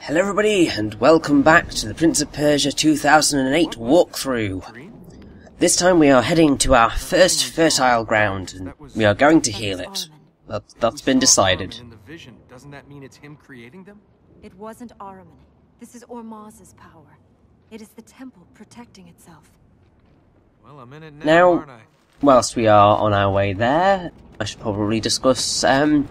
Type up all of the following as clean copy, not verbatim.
Hello everybody, and welcome back to the Prince of Persia 2008 walkthrough. This time we are heading to our first fertile ground, and we are going to heal it. That's been decided. Doesn't that mean it's him creating them? It wasn't Ahriman. This is Ormaz's power. It is the temple protecting itself. Well, I'm in it now, aren't I? Whilst we are on our way there, I should probably discuss the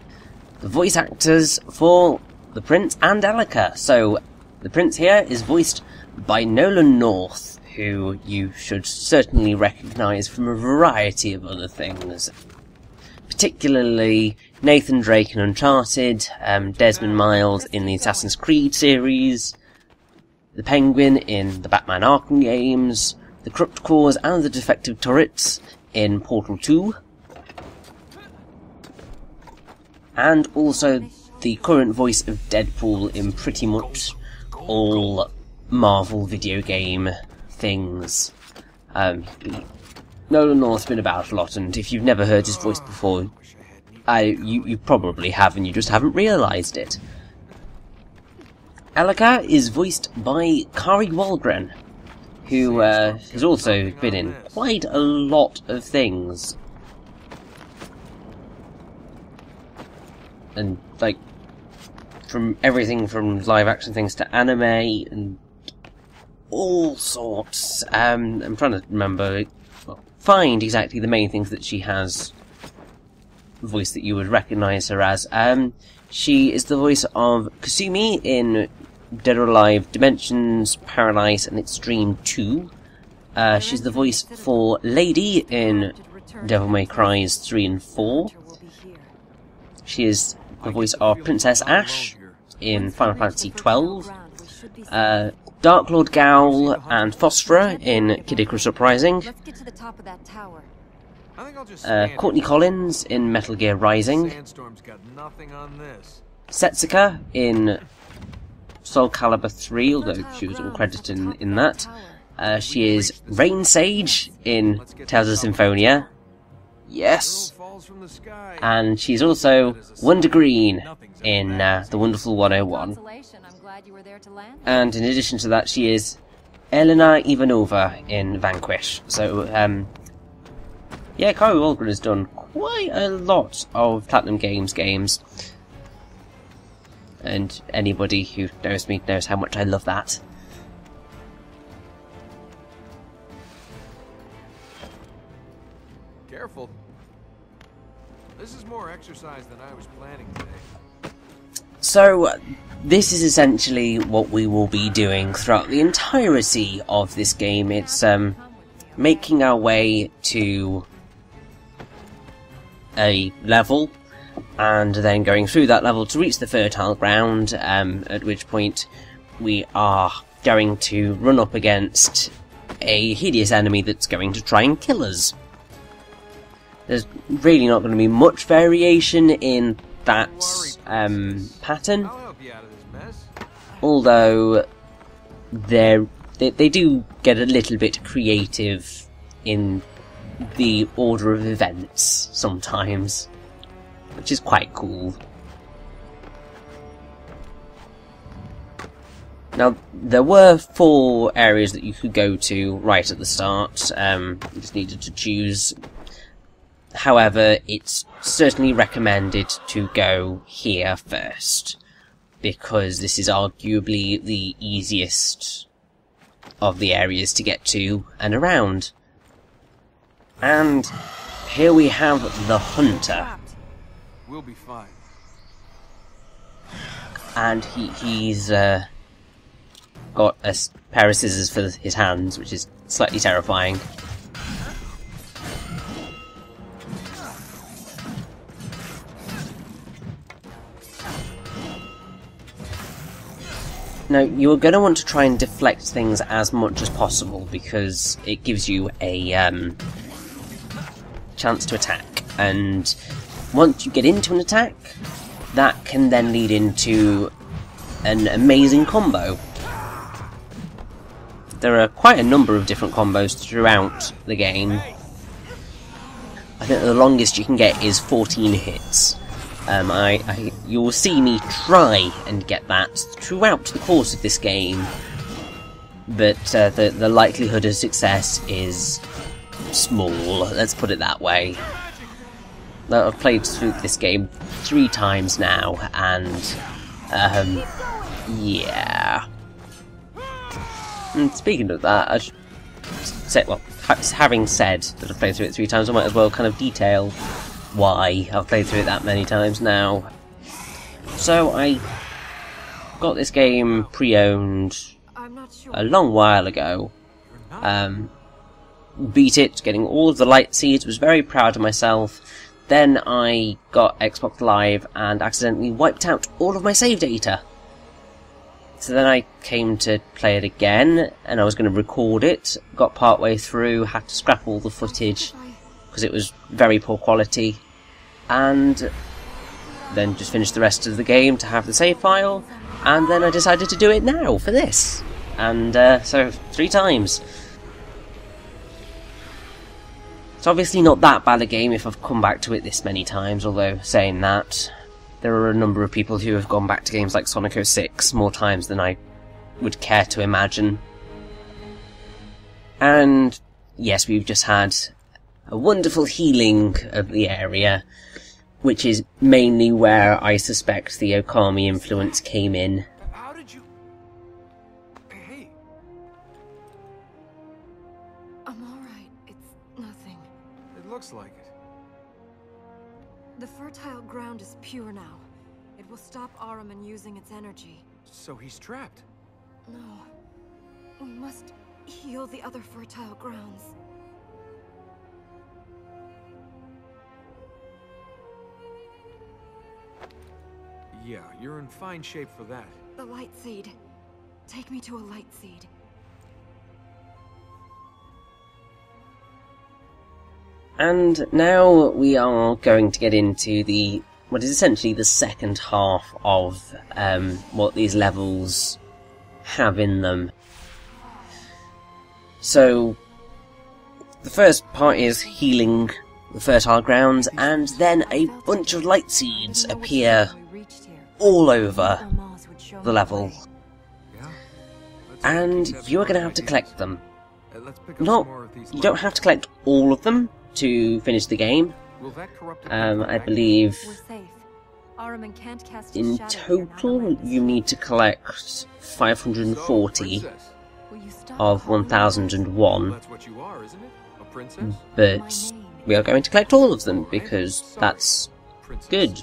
voice actors for the Prince and Elika. So, the Prince here is voiced by Nolan North, who you should certainly recognise from a variety of other things. Particularly Nathan Drake in Uncharted, Desmond Miles in the Assassin's Creed series, the Penguin in the Batman Arkham games, the Corrupt Cores and the Defective Turrets in Portal 2, and also the current voice of Deadpool in pretty much all Marvel video game things. Nolan North's been about a lot, and if you've never heard his voice before, you probably have, and you just haven't realised it. Elika is voiced by Kari Walgren, who has also been in quite a lot of things. And, like, from everything from live-action things to anime and all sorts. I'm trying to remember, find exactly the main things that she has voice that you would recognise her as. She is the voice of Kasumi in Dead or Alive Dimensions, Paradise and Extreme 2. She's the voice for Lady in Devil May Cry's 3 and 4. She is the voice of Princess Ash in Final Fantasy XII. Dark Lord Gowl and Phosphora in Kid Icarus Uprising. Courtney Collins in Metal Gear Rising. Setsuka in Soul Calibur 3, although she was uncredited in that. She is Rain Sage in Tales of Symphonia. Yes! And she's also Wonder Green in The Wonderful 101. And in addition to that, she is Elena Ivanova in Vanquish. So, yeah, Kari Walgren has done quite a lot of Platinum Games games. And anybody who knows me knows how much I love that. Careful. This is more exercise than I was planning today. So, this is essentially what we will be doing throughout the entirety of this game. It's making our way to a level, and then going through that level to reach the fertile ground, at which point we are going to run up against a hideous enemy that's going to try and kill us. There's really not going to be much variation in that pattern, although they do get a little bit creative in the order of events sometimes, which is quite cool. Now, there were 4 areas that you could go to right at the start. You just needed to choose. However, it's certainly recommended to go here first, because this is arguably the easiest of the areas to get to and around. And here we have the Hunter. We'll be fine. And he's got a pair of scissors for his hands, which is slightly terrifying. Now, you're going to want to try and deflect things as much as possible, because it gives you a chance to attack, and once you get into an attack, that can then lead into an amazing combo. There are quite a number of different combos throughout the game. I think the longest you can get is 14 hits, You will see me try and get that throughout the course of this game, but the likelihood of success is small, let's put it that way. I've played through this game 3 times now, and yeah. And speaking of that, I should say, well, having said that I've played through it 3 times, I might as well kind of detail why I've played through it that many times now. So I got this game pre-owned a long while ago. Beat it, getting all of the light seeds, was very proud of myself. Then I got Xbox Live and accidentally wiped out all of my save data. So then I came to play it again, and I was going to record it, got part way through, had to scrap all the footage because it was very poor quality, and then just finished the rest of the game to have the save file, and then I decided to do it now for this. And so 3 times. It's obviously not that bad a game if I've come back to it this many times, although saying that, there are a number of people who have gone back to games like Sonic 06 more times than I would care to imagine. And yes, we've just had a wonderful healing of the area, which is mainly where I suspect the Okami influence came in. How did you... Hey. I'm alright. It's nothing. It looks like it. The fertile ground is pure now. It will stop Ahriman using its energy. So he's trapped. No. We must heal the other fertile grounds. Yeah, you're in fine shape for that. The light seed. Take me to a light seed. And now we are going to get into what is essentially the second half of what these levels have in them. So, the first part is healing the fertile grounds, and then a bunch of light seeds appear all over the level. And you are going to have to collect them. You don't have to collect all of them to finish the game. I believe in total you need to collect 540 of 1001, but we are going to collect all of them because that's good.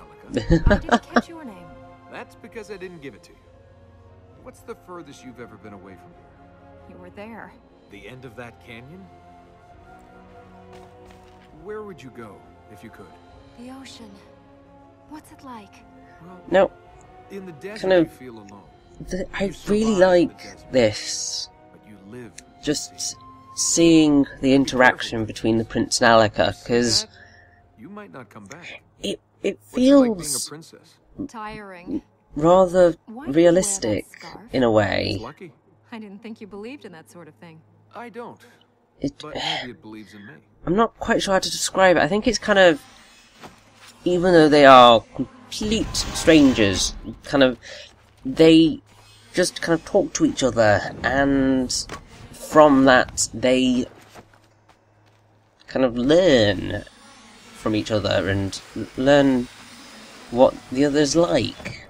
That's because I didn't give it to you. What's the furthest you've ever been away from here? You were there. The end of that canyon? Where would you go, if you could? The ocean. What's it like? Well, Now, in the desert kind of, you feel alone. I really like this. But you live. Just seeing the interaction between the prince and Alika, because you might not come back. it What's it like being a feels princess? Tiring. rather Why do you realistic wear that scarf? in a way. Lucky. I didn't think you believed in that sort of thing. I don't. It, But maybe it believes in me. I'm not quite sure how to describe it. I think it's kind of, even though they are complete strangers, they just kind of talk to each other, and from that they kind of learn from each other and learn what the other's like.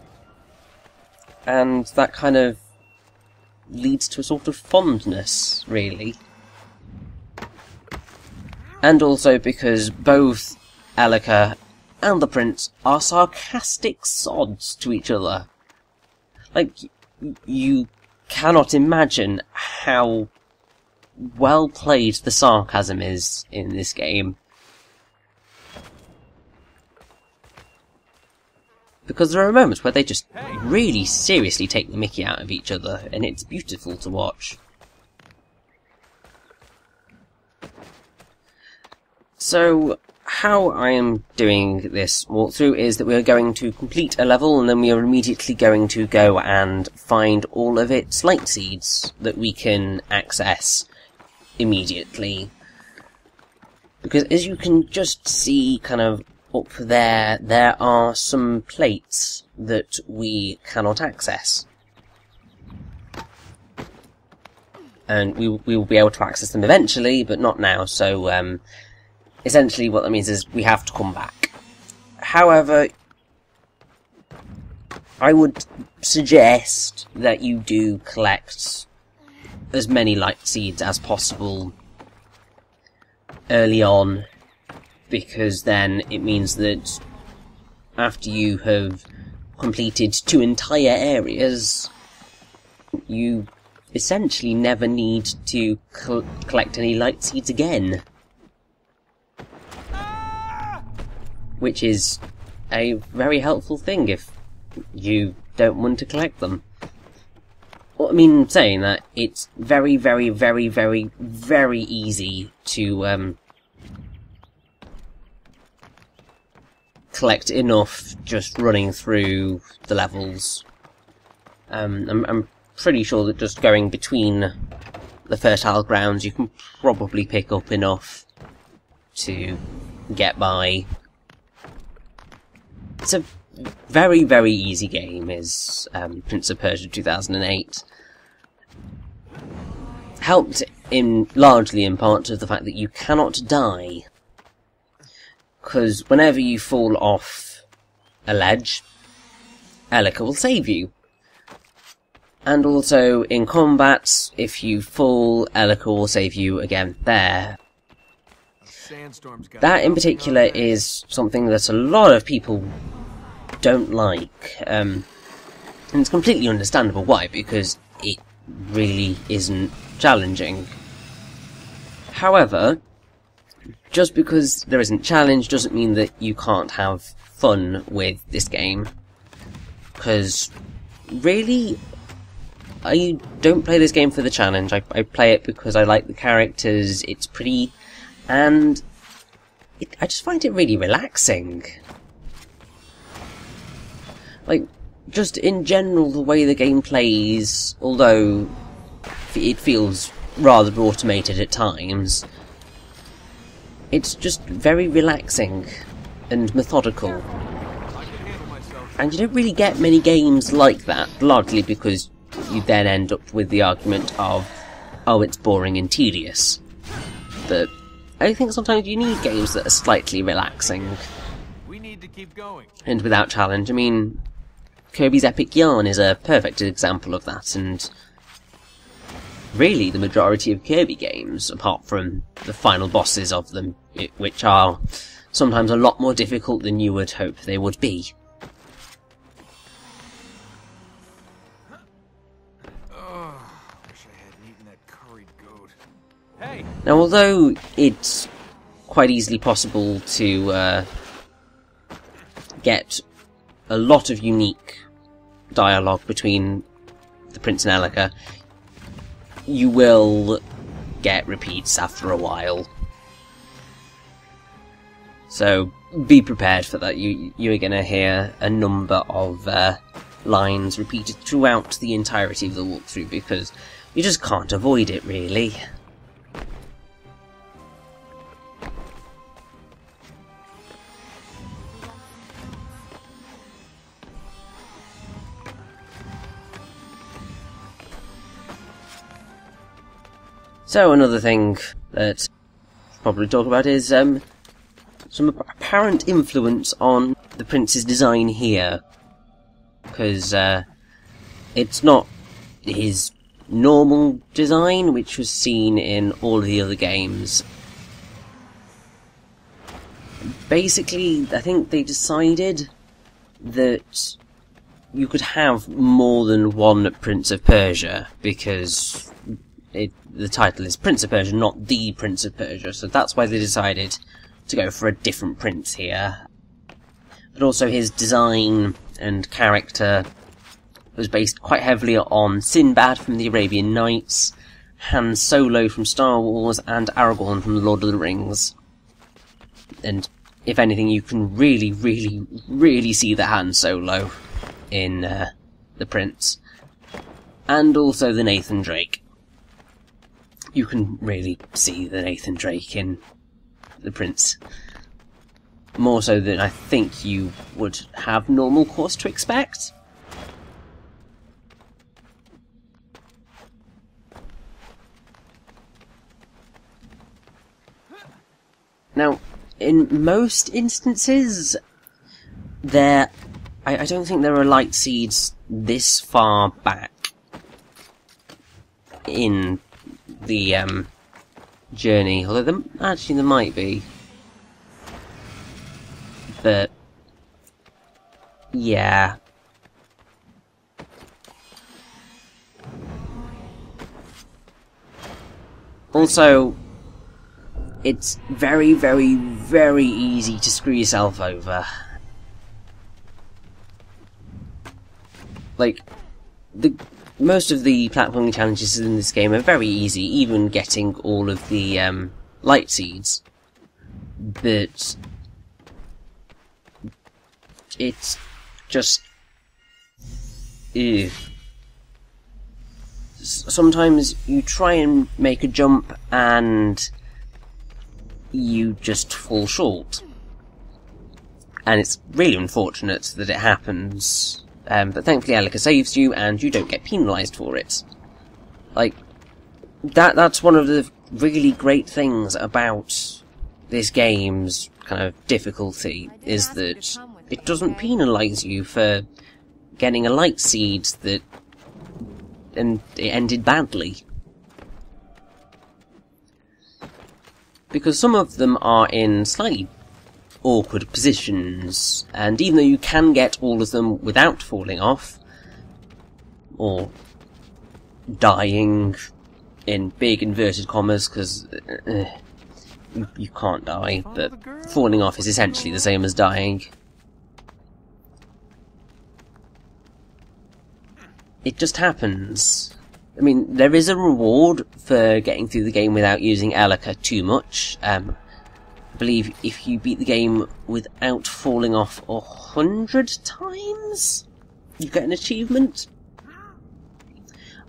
And that kind of leads to a sort of fondness, really. And also because both Alika and the prince are sarcastic sods to each other. Like, you cannot imagine how well played the sarcasm is in this game. Because there are moments where they just really seriously take the mickey out of each other, and it's beautiful to watch. So, how I am doing this walkthrough is that we are going to complete a level, and then we are immediately going to go and find all of its light seeds that we can access immediately. Because as you can just see kind of up there are some plates that we cannot access. And we will be able to access them eventually, but not now, so essentially what that means is we have to come back. However, I would suggest that you do collect as many light seeds as possible early on, because then it means that after you have completed 2 entire areas, you essentially never need to collect any light seeds again. Which is a very helpful thing if you don't want to collect them. Well, I mean, saying that, it's very, very, very, very, very easy to collect enough just running through the levels. I'm pretty sure that just going between the fertile grounds you can probably pick up enough to get by. It's a very, very easy game, is Prince of Persia 2008. Helped largely in part of the fact that you cannot die. Because whenever you fall off a ledge, Elika will save you. And also, in combat, if you fall, Elika will save you again there. That in particular is something that a lot of people don't like. And it's completely understandable why, because it really isn't challenging. However, just because there isn't challenge doesn't mean that you can't have fun with this game. Because, really, I don't play this game for the challenge. I play it because I like the characters, it's pretty, and I just find it really relaxing. Like, just in general, the way the game plays, although it feels rather automated at times, it's just very relaxing and methodical. And you don't really get many games like that, largely because you then end up with the argument of, oh, it's boring and tedious. But I think sometimes you need games that are slightly relaxing. We need to keep going. And without challenge. I mean, Kirby's Epic Yarn is a perfect example of that, and really the majority of Kirby games, apart from the final bosses of them, which are sometimes a lot more difficult than you would hope they would be. Now, although it's quite easily possible to get a lot of unique dialogue between the Prince and Elika, you will get repeats after a while. So be prepared for that. You're going to hear a number of lines repeated throughout the entirety of the walkthrough, because you just can't avoid it, really. So another thing that I'll probably talk about is some apparent influence on the Prince's design here, because it's not his normal design, which was seen in all of the other games. Basically, I think they decided that you could have more than one Prince of Persia, because the title is Prince of Persia, not the Prince of Persia, so that's why they decided to go for a different prince here. But also his design and character was based quite heavily on Sinbad from the Arabian Nights, Han Solo from Star Wars, and Aragorn from The Lord of the Rings. And if anything, you can really, really, really see the Han Solo in the Prince. And also the Nathan Drake. You can really see the Nathan Drake in the Prince. more so than I think you would have normal course to expect. Now, in most instances, I don't think there are light seeds this far back in the journey, although there might be. But yeah. Also, it's very, very, very easy to screw yourself over. Like, most of the platforming challenges in this game are very easy, even getting all of the light seeds. But it's just... ew. Sometimes you try and make a jump and you just fall short. And it's really unfortunate that it happens. But thankfully Alika saves you and you don't get penalised for it. Like, that's one of the really great things about this game's kind of difficulty, is that it doesn't penalise you for getting a light seed and it ended badly. Because some of them are in slightly awkward positions, and even though you can get all of them without falling off, or dying in big inverted commas, because you can't die, but falling off is essentially the same as dying. It just happens. I mean, there is a reward for getting through the game without using Alika too much. I believe if you beat the game without falling off 100 times, you get an achievement.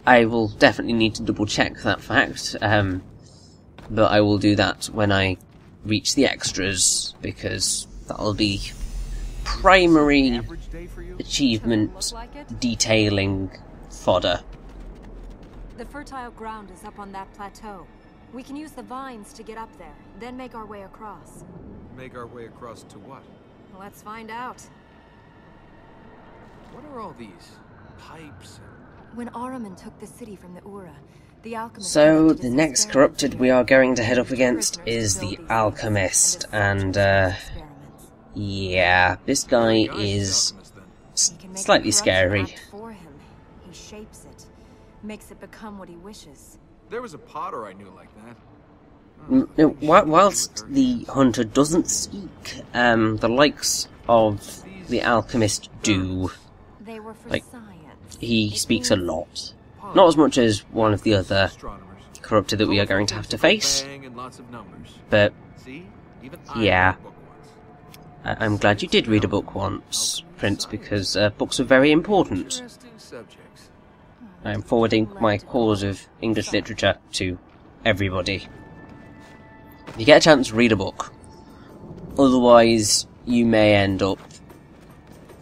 I will definitely need to double check that fact, but I will do that when I reach the extras, because that'll be primary achievement detailing fodder. The fertile ground is up on that plateau. We can use the vines to get up there, then make our way across. Make our way across to what? Let's find out. What are all these pipes? When Ahriman took the city from the Ura, the alchemist... So, the next corrupted we are going to head up against is the Alchemist, and yeah, this guy is slightly scary. He shapes it, makes it become what he wishes. There was a potter I knew like that. No, whilst the hunter doesn't speak, the likes of the alchemist do. They were for like, science. He speaks a lot. Not as much as one of the other corrupted that we are going to have to face, but yeah. I'm glad you did read a book once, Prince, because books are very important. I am forwarding my cause of English literature to everybody. If you get a chance, read a book. Otherwise, you may end up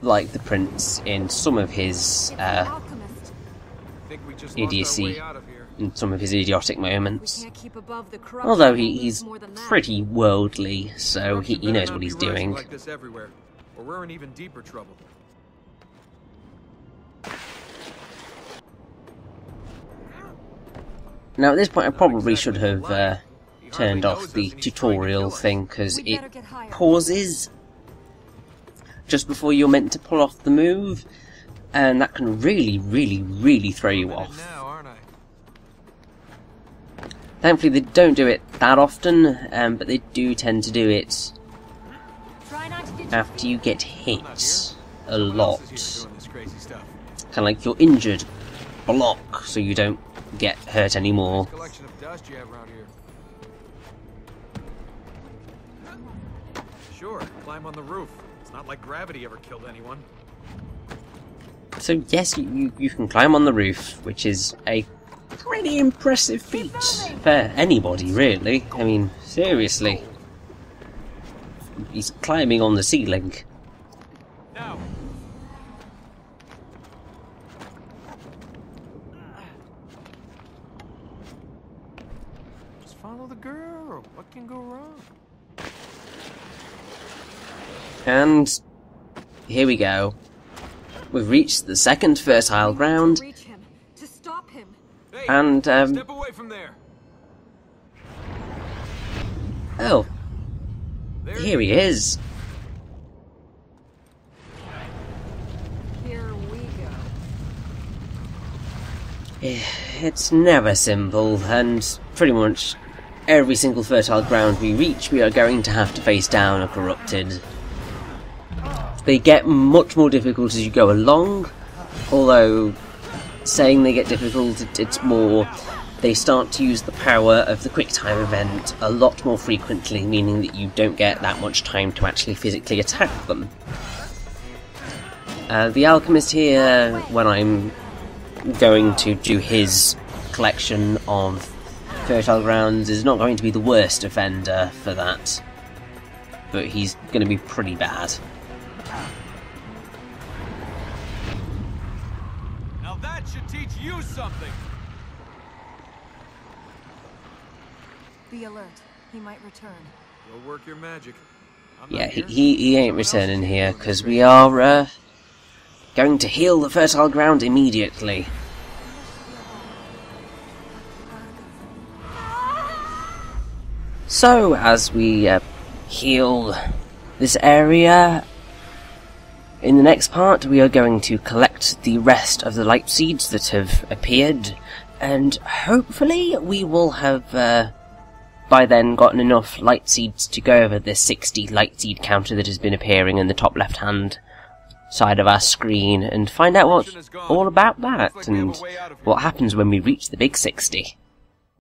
like the Prince in some of his idiocy, in some of his idiotic moments. Although he's pretty worldly, so he knows what he's doing. We're in even deeper trouble. Now at this point I probably should have turned off the tutorial thing, because it pauses just before you're meant to pull off the move, and that can really, really, really throw you off. Thankfully they don't do it that often, but they do tend to do it after you get hit a lot. Kind of like you're injured, block, so you don't get hurt anymore. Sure, climb on the roof. It's not like gravity ever killed anyone. So yes, you can climb on the roof, which is a pretty impressive feat for anybody, really. I mean, seriously. He's climbing on the ceiling. Now. Just follow the girl. What can go wrong? And here we go. We've reached the second fertile ground. To reach him, to stop him. Hey, And step away from there. oh, There here he is. Here we go. It's never simple, and pretty much every single fertile ground we reach, we are going to have to face down a corrupted. They get much more difficult as you go along, although saying they get difficult, it's more they start to use the power of the quick time event a lot more frequently, meaning that you don't get that much time to actually physically attack them. The alchemist here, when I'm going to do his collection of fertile grounds, is not going to be the worst offender for that, but he's going to be pretty bad. Now that should teach you something. Be alert. He might return. Go work your magic. I'm Yeah, not here. he ain't returning here, because we are going to heal the fertile ground immediately. So, as we heal this area, in the next part we are going to collect the rest of the light seeds that have appeared, and hopefully we will have by then gotten enough light seeds to go over the 60 light seed counter that has been appearing in the top left hand side of our screen, and find out what's all about that, and what happens when we reach the big 60.